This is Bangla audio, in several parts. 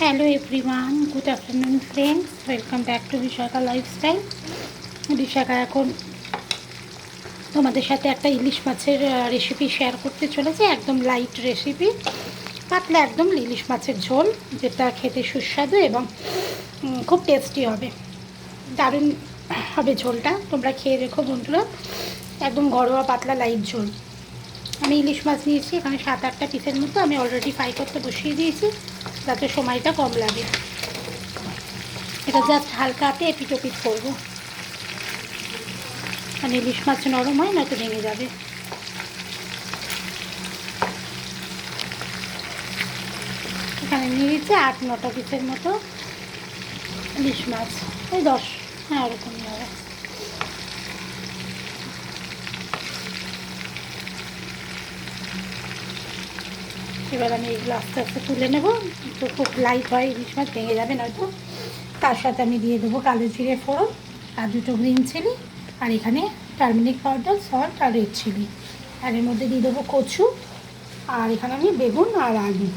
Hello everyone, good afternoon friends, welcome back to Bishakha lifestyle. Bishakha এখন তোমাদের সাথে একটা ইলিশ মাছের রেসিপি শেয়ার করতে চলেছে। একদম লাইট রেসিপি, পাতলা একদম ইলিশ মাছের ঝোল, যেটা খেতে সুস্বাদু এবং খুব টেস্টি হবে। দারুণ হবে ঝোলটা, তোমরা খেয়ে দেখো বন্ধুরা। একদম ঘরোয়া পাতলা লাইট ঝোল। আমি ইলিশ মাছ নিয়েছি এখানে 7-8টা পিসের মতো। আমি অলরেডি ফ্রাই করতে বসিয়ে দিয়েছি যাতে সময়টা কম লাগে। এটা জাস্ট হালকা হাতে এপিট ওপিট করবো, কারণ ইলিশ মাছ নরম হয়, নয়তো ভেঙে যাবে। এখানে নিয়ে নিচ্ছে 8-9টা পিসের মতো ইলিশ মাছ, ওই 10, হ্যাঁ ওরকমই হবে। এবার আমি এগুলো আস্তে আস্তে তুলে নেবো। তো খুব লাইট হয় ইলিশ মাছ, ভেঙে যাবে নয়তো। তার সাথে আমি দিয়ে দেবো কালো জিরে ফোড়ন আর 2টো গ্রিন চিলি, আর এখানে টারমেরিক পাউডার, সল্ট আর রেড চিলি। আর এর মধ্যে দিয়ে দেবো কচু, আর এখানে আমি বেগুন আর আলু,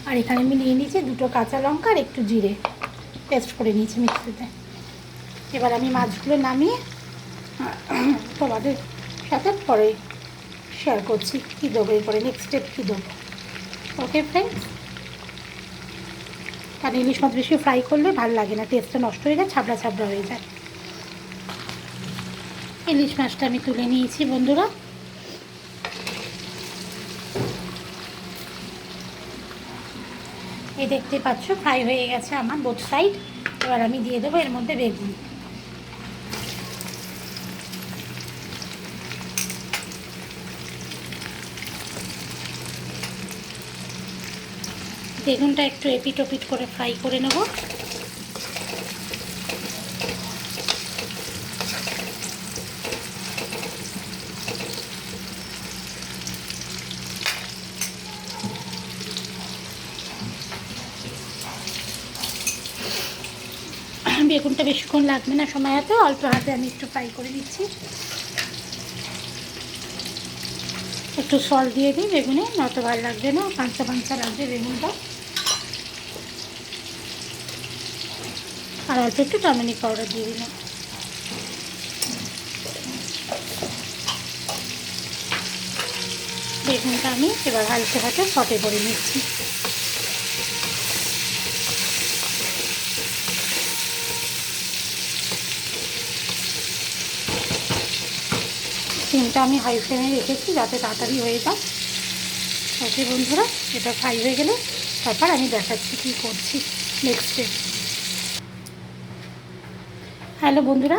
আর এখানে আমি নিয়ে নিয়েছি 2টো কাঁচা লঙ্কা আর একটু জিরে পেস্ট করে নিয়েছি মিক্সিতে। এবার আমি মাছগুলো নামিয়ে তোমাদের সাথে পরে শেয়ার করছি কী দেবো, এরপরে নেক্সট স্টেপ কী দেবো। ওকে ফ্রেন্ডস, কারণ ইলিশ মাছ বেশি ফ্রাই করলে ভালো লাগে না, টেস্টটা নষ্ট হয়ে যায়, ছাবড়া ছাবড়া হয়ে যায়। ইলিশ মাছটা আমি তুলে নিয়েছি বন্ধুরা। এই দেখতে পাচ্ছ ফ্রাই হয়ে গেছে আমার বোথ সাইড। এবার আমি দিয়ে দেবো এর মধ্যে বেগুন। বেগুনটা একটু এপিট ওপিট করে ফ্রাই করে নেব। বেগুনটা বেশিক্ষণ লাগবে না, সময় হাতে অল্প হাতে আমি একটু ফ্রাই করে নিচ্ছি। একটু সল্ট দিয়ে দিই বেগুনে, নয়তো ভালো লাগবে না, পাঞ্চা পাঞ্চা লাগবে বেগুনটা। আর অল্প একটু টারমেরিক পাউডার দিয়ে দিলাম। বেগুনটা আমি এবার হালকা হাতে সটে করে নিচ্ছি। সিমটা আমি হাই ফ্লেমে রেখেছি যাতে তাড়াতাড়ি হয়ে যায়। ওকে বন্ধুরা, এটা ফ্রাই হয়ে গেলে তারপর আমি দেখাচ্ছি কী করছি নেক্সট স্টেপ। হ্যালো বন্ধুরা,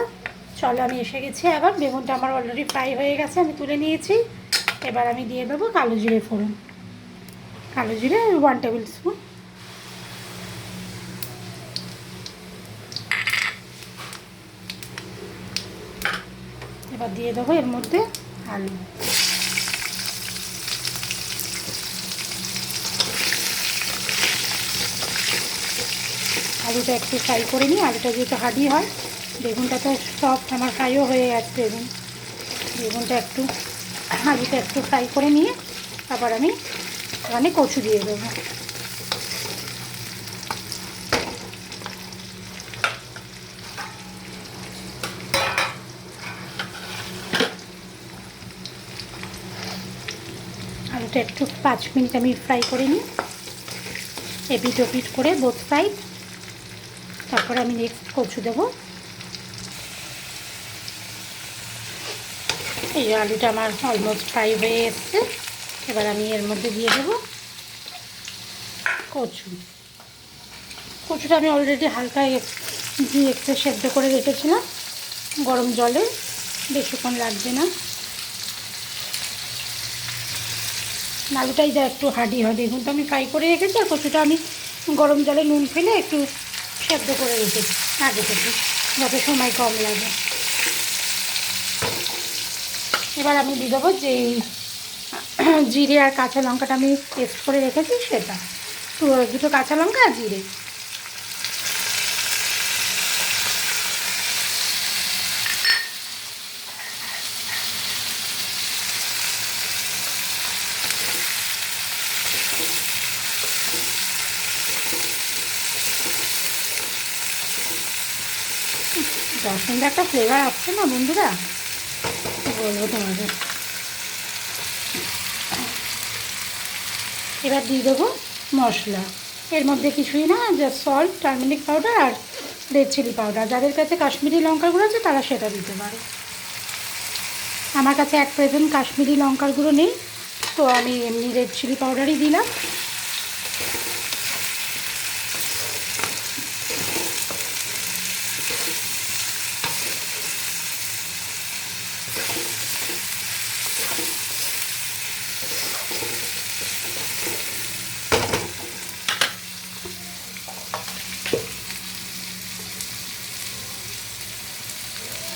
চলো আমি এসে গেছি। আবার বেগুনটা আমার অলরেডি ফ্রাই হয়ে গেছে, আমি তুলে নিয়েছি। এবার আমি দিয়ে দেবো কালো জিরে ফোড়ন। কালো জিরে 1 টেবিল স্পুন। এবার দিয়ে দেবো এর মধ্যে আলু। আলুটা একটু ফ্রাই করে নিই, আলুটা যেহেতু হার্ডি হয়। বেগুনটা তো সফট, আমার ফ্রাইও হয়ে গেছে বেগুনটা একটু, আলুটা একটু ফ্রাই করে নিয়ে তারপর আমি এখানে কচু দিয়ে দেবো। আলুটা একটু 5 মিনিট আমি ফ্রাই করে নিই, এপিট ওপিট করে বোথ সাইড। তারপরে আমি নেক্সট কচু দেবো। এই আলুটা আমার অলমোস্ট ফ্রাই হয়ে এসছে। এবার আমি এর মধ্যে দিয়ে দেবো কচুটা আমি অলরেডি হালকা দিয়ে একটু সেদ্ধ করে রেখেছিলাম গরম জলে, বেশিক্ষণ লাগবে না। আলুটাই যা একটু হার্ডি হয়, বেগুনটা আমি ফ্রাই করে রেখেছি, আর কচুটা আমি গরম জলে নুন ফেলে একটু সেদ্ধ করে রেখেছি আগে থেকে, যাতে সময় কম লাগে। এবার আমি দিয়ে দেবো যে জিরে আর কাঁচা লঙ্কাটা আমি পেস্ট করে রেখেছি সেটা, 2টো কাঁচা লঙ্কা আর জিরে। যা সুন্দর একটা ফ্লেভার আসছে না বন্ধুরা, বলবো তোমাদের। এবার দিয়ে দেবো মশলা। এর মধ্যে কিছুই না, জাস্ট সল্ট, টারমেরিক পাউডার আর রেড চিলি পাউডার। যাদের কাছে কাশ্মীরি লঙ্কার গুঁড়ো আছে তারা সেটা দিতে পারে। আমার কাছে এক প্রেজেন্ট কাশ্মীরি লঙ্কার গুঁড়ো নেই, তো আমি এমনি রেড চিলি পাউডারই দিলাম।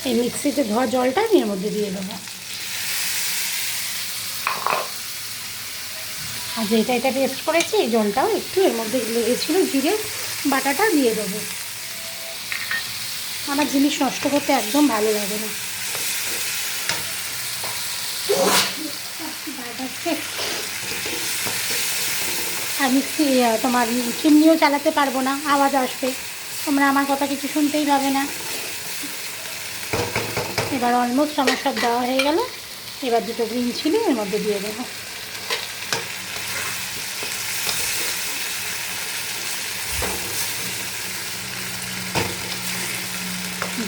এই মিক্সিতে ধোয়া জলটা আমি এর মধ্যে দিয়ে দেবো। আর যেটা এটা পেস্ট করেছি এই জলটাও একটু এর মধ্যে লেগেছিলো, জিরে বাটাটা দিয়ে দেবো। আমার জিনিস নষ্ট করতে একদম ভালো লাগে না। আর মিক্সি তোমার চিমনিও চালাতে পারবো না, আওয়াজ আসবে, তোমরা আমার কথা কিছু শুনতেই পাবে না। এবার অলমোস্ট আমার সব দেওয়া হয়ে গেল। এবার দুটো গ্রিন চিলি এর মধ্যে দিয়ে দেবো।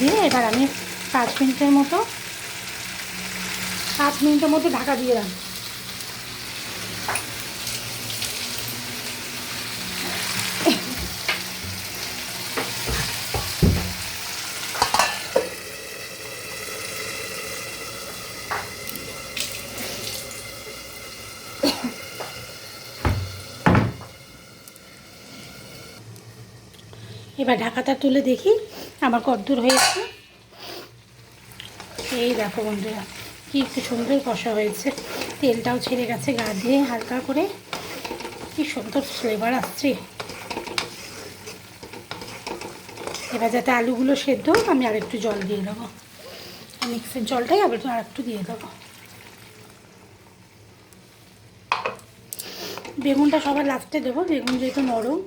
দিয়ে এবার আমি 5 মিনিটের মতো ঢাকা দিয়ে রাখবো। এবার ঢাকাটা তুলে দেখি আমার কতদূর হয়েছে। এই দেখো বন্ধুরা, কি সুন্দর কষা হয়েছে, তেলটাও ছেড়ে গেছে গা দিয়ে হালকা করে, কি সুন্দর ফ্লেভার আসছে। এবার যাতে আলুগুলো সেদ্ধ হোক আমি আরেকটু জল দিয়ে দেবো। মিক্সির জলটাই আবার আরেকটু দিয়ে দেবো। বেগুনটা সবার লাস্টে দেবো, বেগুন যেহেতু নরম।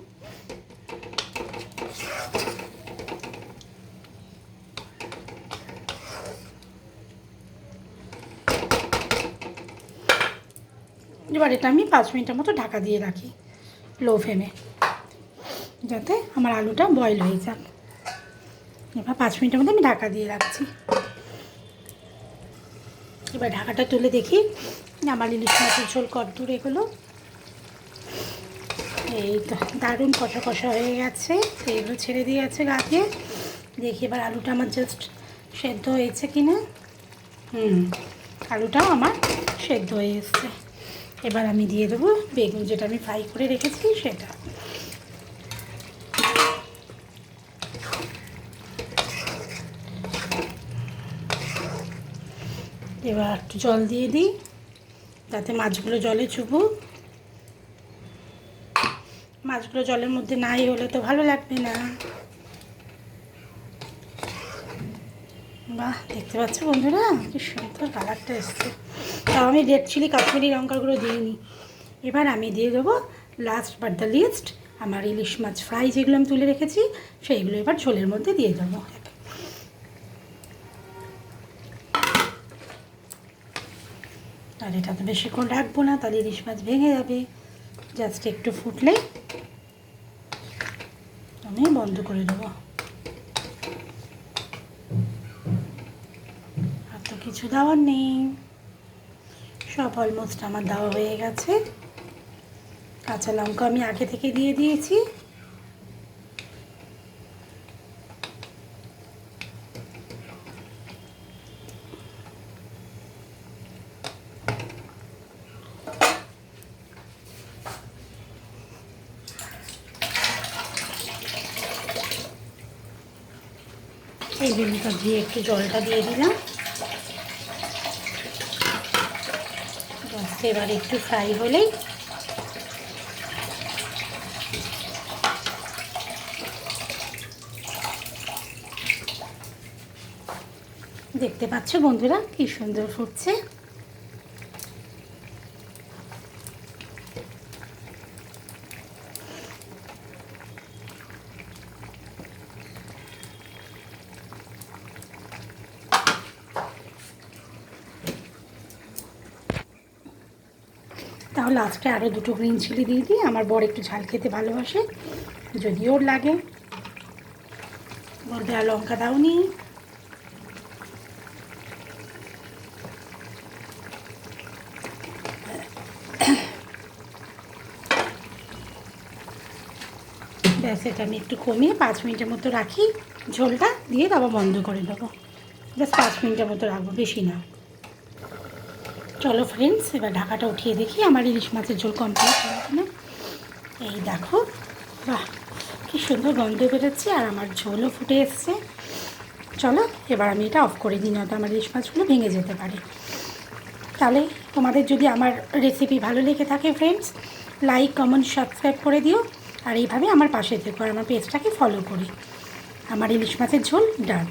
এবার এটা আমি 5 মিনিটের মতো ঢাকা দিয়ে রাখি লো ফ্লেমে, যাতে আমার আলুটা বয়েল হয়ে যাক। এবার 5 মিনিটের মধ্যে আমি ঢাকা দিয়ে রাখছি। এবার ঢাকাটা তুলে দেখি আমার ইলিশ মাছের ঝোল কতদূর এগুলো। এই তো দারুণ কষা কষা হয়ে গেছে, তেলও ছেড়ে দিয়ে আছে গা দিয়ে। দেখি এবার আলুটা আমার জাস্ট সেদ্ধ হয়েছে কি না। আলুটাও আমার সেদ্ধ হয়ে এসছে। এবার আমি দিয়ে দেবো বেগুন, যেটা আমি ফ্রাই করে রেখেছি সেটা। এবার একটু জল দিয়ে দিই যাতে মাছগুলো জলে চুবুক। মাছগুলো জলের মধ্যে নাই হলে তো ভালো লাগবে না। বাহ, দেখতে পাচ্ছ বন্ধুরা কি সুন্দর কালারটা এসছে। তাও আমি রেড চিলি কাশ্মীরি লঙ্কাগুলো দিইনি। এবার আমি দিয়ে দেবো লাস্ট বাট দ্য লিস্ট আমার ইলিশ মাছ ফ্রাই যেগুলো আমি তুলে রেখেছি সেইগুলো এবার ঝোলের মধ্যে দিয়ে দেবো। আর এটা তো বেশিক্ষণ রাখবো না, তাহলে ইলিশ মাছ ভেঙে যাবে। জাস্ট একটু ফুটলে আমি বন্ধ করে দেবো। আর তো কিছু দেওয়ার নেই, সব অলমোস্ট আমার দেওয়া হয়ে গেছে। কাঁচা লঙ্কা আমি আগে থেকে দিয়ে দিয়েছি। এই বেগুনটা দিয়ে একটু জলটা দিয়ে দিলাম। এবার একটু ফ্রাই হলেই দেখতে পাচ্ছ বন্ধুরা কি সুন্দর ফুটছে। তাও লাস্টে আরও 2টো গ্রিন চিলি দিয়ে দিই। আমার বর একটু ঝাল খেতে ভালোবাসে, যদি ওর লাগে বলবে আর লঙ্কা দাওনি। ব্যাস, এটা আমি একটু কমিয়ে 5 মিনিটের মতো রাখি, ঝোলটা দিয়ে তারপর বন্ধ করে দেবো। ব্যাস 5 মিনিটের মতো রাখবো, বেশি না। চলো ফ্রেন্ডস, এবার ঢাকাটা উঠিয়ে দেখি আমার ইলিশ মাছের ঝোল কমপ্লিট হলো কিনা। এই দেখো, বাহ কি সুন্দর গন্ধ বেরোচ্ছে, আর আমার ঝোলও ফুটে এসছে। চলো এবার আমি এটা অফ করে দিই, নয়তো আমার ইলিশ মাছগুলো ভেঙে যেতে পারে। তাহলে তোমাদের যদি আমার রেসিপি ভালো লেগে থাকে ফ্রেন্ডস, লাইক কমেন্ট সাবস্ক্রাইব করে দিও, আর এইভাবে আমার পাশে থেকো, আর আমার পেজটাকে ফলো করে। আমার ইলিশ মাছের ঝোল ডান।